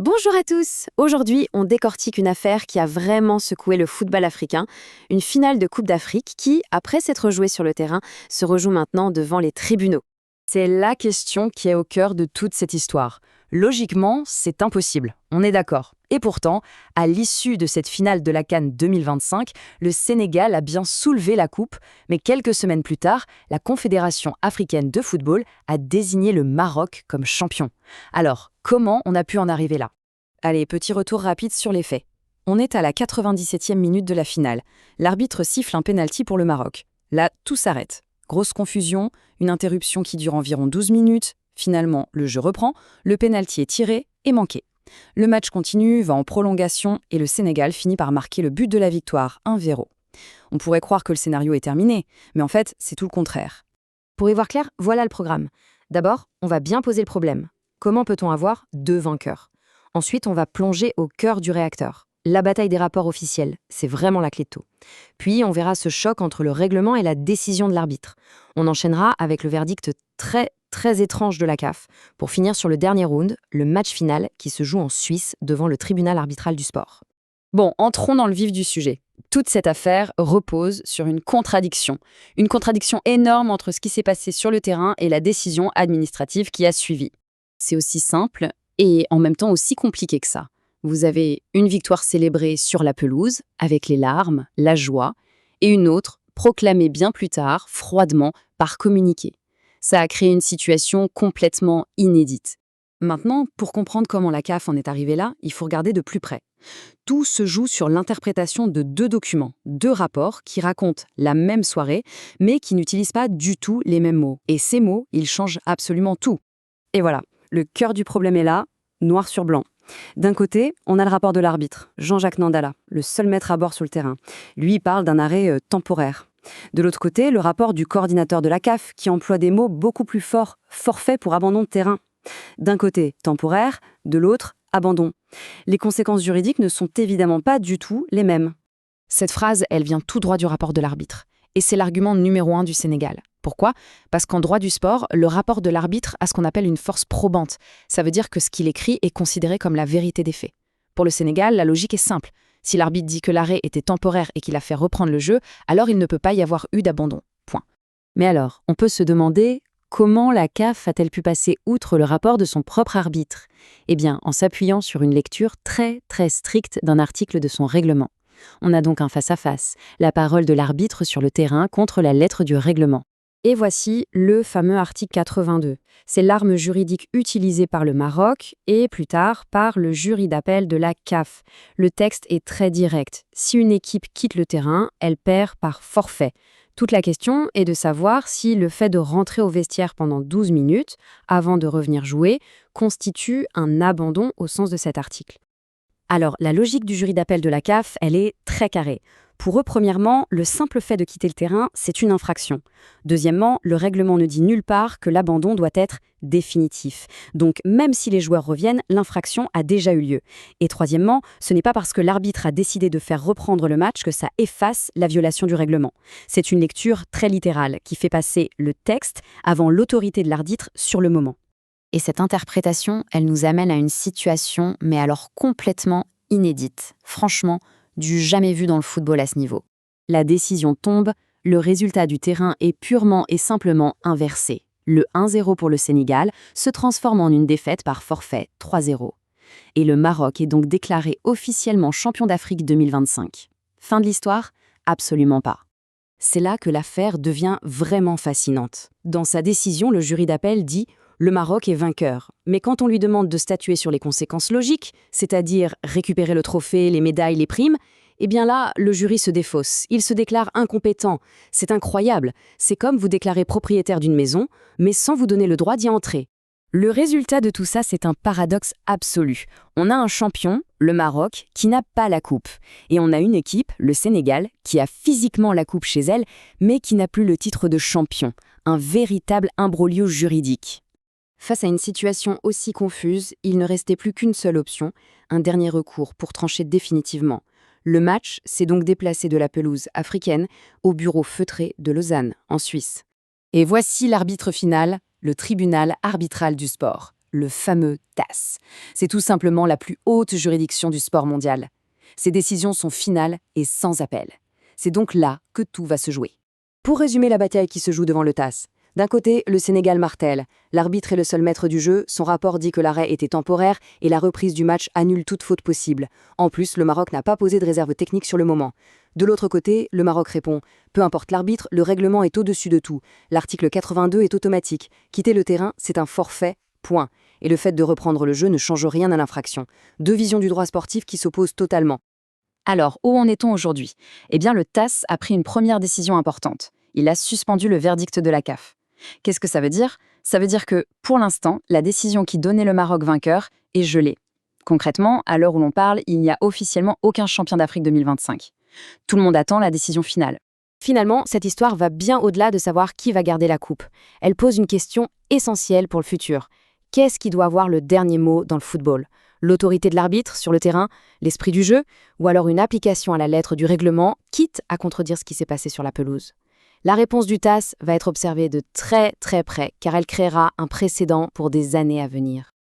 Bonjour à tous. Aujourd'hui, on décortique une affaire qui a vraiment secoué le football africain, une finale de Coupe d'Afrique qui, après s'être jouée sur le terrain, se rejoue maintenant devant les tribunaux. C'est la question qui est au cœur de toute cette histoire. Logiquement, c'est impossible, on est d'accord. Et pourtant, à l'issue de cette finale de la CAN 2025, le Sénégal a bien soulevé la coupe, mais quelques semaines plus tard, la Confédération africaine de football a désigné le Maroc comme champion. Alors, comment on a pu en arriver là? Allez, petit retour rapide sur les faits. On est à la 97e minute de la finale. L'arbitre siffle un pénalty pour le Maroc. Là, tout s'arrête. Grosse confusion, une interruption qui dure environ 12 minutes. Finalement, le jeu reprend, le pénalty est tiré et manqué. Le match continue, va en prolongation et le Sénégal finit par marquer le but de la victoire, 1-0. On pourrait croire que le scénario est terminé, mais en fait, c'est tout le contraire. Pour y voir clair, voilà le programme. D'abord, on va bien poser le problème. Comment peut-on avoir deux vainqueurs? Ensuite, on va plonger au cœur du réacteur. La bataille des rapports officiels, c'est vraiment la clé de tout. Puis, on verra ce choc entre le règlement et la décision de l'arbitre. On enchaînera avec le verdict très étrange de la CAF, pour finir sur le dernier round, le match final qui se joue en Suisse devant le tribunal arbitral du sport. Bon, entrons dans le vif du sujet. Toute cette affaire repose sur une contradiction. Une contradiction énorme entre ce qui s'est passé sur le terrain et la décision administrative qui a suivi. C'est aussi simple et en même temps aussi compliqué que ça. Vous avez une victoire célébrée sur la pelouse, avec les larmes, la joie, et une autre proclamée bien plus tard, froidement, par communiqué. Ça a créé une situation complètement inédite. Maintenant, pour comprendre comment la CAF en est arrivée là, il faut regarder de plus près. Tout se joue sur l'interprétation de deux documents, deux rapports qui racontent la même soirée, mais qui n'utilisent pas du tout les mêmes mots. Et ces mots, ils changent absolument tout. Et voilà, le cœur du problème est là, noir sur blanc. D'un côté, on a le rapport de l'arbitre, Jean-Jacques Nandala, le seul maître à bord sur le terrain. Lui, il parle d'un arrêt temporaire. De l'autre côté, le rapport du coordinateur de la CAF, qui emploie des mots beaucoup plus forts, forfait pour abandon de terrain. D'un côté, temporaire, de l'autre, abandon. Les conséquences juridiques ne sont évidemment pas du tout les mêmes. Cette phrase, elle vient tout droit du rapport de l'arbitre. Et c'est l'argument numéro 1 du Sénégal. Pourquoi? Parce qu'en droit du sport, le rapport de l'arbitre a ce qu'on appelle une force probante. Ça veut dire que ce qu'il écrit est considéré comme la vérité des faits. Pour le Sénégal, la logique est simple. Si l'arbitre dit que l'arrêt était temporaire et qu'il a fait reprendre le jeu, alors il ne peut pas y avoir eu d'abandon. Point. Mais alors, on peut se demander comment la CAF a-t-elle pu passer outre le rapport de son propre arbitre? Eh bien, en s'appuyant sur une lecture très stricte d'un article de son règlement. On a donc un face-à-face, la parole de l'arbitre sur le terrain contre la lettre du règlement. Et voici le fameux article 82. C'est l'arme juridique utilisée par le Maroc et plus tard par le jury d'appel de la CAF. Le texte est très direct. Si une équipe quitte le terrain, elle perd par forfait. Toute la question est de savoir si le fait de rentrer au vestiaire pendant 12 minutes, avant de revenir jouer, constitue un abandon au sens de cet article. Alors, la logique du jury d'appel de la CAF, elle est très carrée. Pour eux, premièrement, le simple fait de quitter le terrain, c'est une infraction. Deuxièmement, le règlement ne dit nulle part que l'abandon doit être définitif. Donc, même si les joueurs reviennent, l'infraction a déjà eu lieu. Et troisièmement, ce n'est pas parce que l'arbitre a décidé de faire reprendre le match que ça efface la violation du règlement. C'est une lecture très littérale qui fait passer le texte avant l'autorité de l'arbitre sur le moment. Et cette interprétation, elle nous amène à une situation, mais alors complètement inédite. Franchement, du jamais vu dans le football à ce niveau. La décision tombe, le résultat du terrain est purement et simplement inversé. Le 1-0 pour le Sénégal se transforme en une défaite par forfait, 3-0. Et le Maroc est donc déclaré officiellement champion d'Afrique 2025. Fin de l'histoire? Absolument pas. C'est là que l'affaire devient vraiment fascinante. Dans sa décision, le jury d'appel dit « Le Maroc est vainqueur ». Mais quand on lui demande de statuer sur les conséquences logiques, c'est-à-dire récupérer le trophée, les médailles, les primes, eh bien là, le jury se défausse. Il se déclare incompétent. C'est incroyable. C'est comme vous déclarer propriétaire d'une maison, mais sans vous donner le droit d'y entrer. Le résultat de tout ça, c'est un paradoxe absolu. On a un champion, le Maroc, qui n'a pas la coupe. Et on a une équipe, le Sénégal, qui a physiquement la coupe chez elle, mais qui n'a plus le titre de champion. Un véritable imbroglio juridique. Face à une situation aussi confuse, il ne restait plus qu'une seule option, un dernier recours pour trancher définitivement. Le match s'est donc déplacé de la pelouse africaine au bureau feutré de Lausanne, en Suisse. Et voici l'arbitre final, le tribunal arbitral du sport. le fameux TAS. C'est tout simplement la plus haute juridiction du sport mondial. Ces décisions sont finales et sans appel. C'est donc là que tout va se jouer. Pour résumer la bataille qui se joue devant le TAS, d'un côté, le Sénégal martèle. L'arbitre est le seul maître du jeu, son rapport dit que l'arrêt était temporaire et la reprise du match annule toute faute possible. En plus, le Maroc n'a pas posé de réserve technique sur le moment. De l'autre côté, le Maroc répond « Peu importe l'arbitre, le règlement est au-dessus de tout. L'article 82 est automatique. Quitter le terrain, c'est un forfait, point. Et le fait de reprendre le jeu ne change rien à l'infraction. » Deux visions du droit sportif qui s'opposent totalement. Alors, où en est-on aujourd'hui ? Eh bien, le TAS a pris une première décision importante. Il a suspendu le verdict de la CAF. Qu'est-ce que ça veut dire ? Ça veut dire que, pour l'instant, la décision qui donnait le Maroc vainqueur est gelée. Concrètement, à l'heure où l'on parle, il n'y a officiellement aucun champion d'Afrique 2025. Tout le monde attend la décision finale. Finalement, cette histoire va bien au-delà de savoir qui va garder la coupe. Elle pose une question essentielle pour le futur. Qu'est-ce qui doit avoir le dernier mot dans le football ? L'autorité de l'arbitre sur le terrain, l'esprit du jeu, ou alors une application à la lettre du règlement, quitte à contredire ce qui s'est passé sur la pelouse ? La réponse du TAS va être observée de très très près, car elle créera un précédent pour des années à venir.